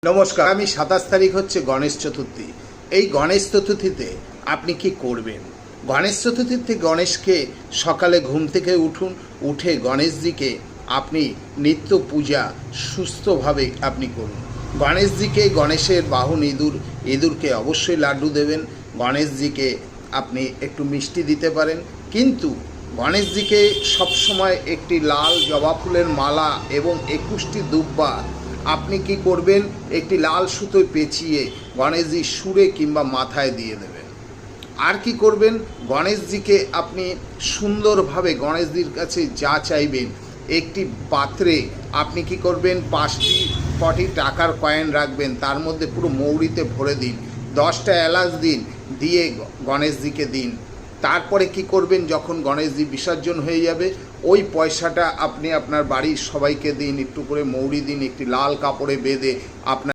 নমস্কার। আমি 27 তারিখ হচ্ছে গণেশ চতুর্থী। এই গণেশ চতুর্থীতে আপনি কি করবেন? গণেশ চতুর্থীতে গণেশকে সকালে ঘুম থেকে উঠে গণেশজিকে আপনি নিত্য পূজা সুস্থভাবে আপনি করুন। গণেশজিকে, গণেশের বাহন ইঁদুরকে অবশ্যই লাড্ডু দেবেন। গণেশজিকে আপনি একটু মিষ্টি দিতে পারেন, কিন্তু গণেশজিকে সবসময় একটি লাল জবা ফুলের মালা এবং 21টি দুব্বা আপনি কি করবেন, একটি লাল সুতোয় পেঁচিয়ে গণেশজির সুরে কিংবা মাথায় দিয়ে দেবেন। আর কি করবেন, গণেশজিকে আপনি সুন্দরভাবে গণেশজির কাছে যা চাইবেন, একটি পাত্রে আপনি কি করবেন, 5টি টাকার কয়েন রাখবেন, তার মধ্যে পুরো মৌরিতে ভরে দিন, 10টা এলাচ দিন, দিয়ে গণেশজিকে দিন। তারপরে কি করবেন, যখন গণেশজি বিসর্জন হয়ে যাবে ওই পয়সাটা আপনি আপনার বাড়ির সবাইকে দিন, একটু করে মৌরি দিন, একটি লাল কাপড়ে বেঁধে আপনার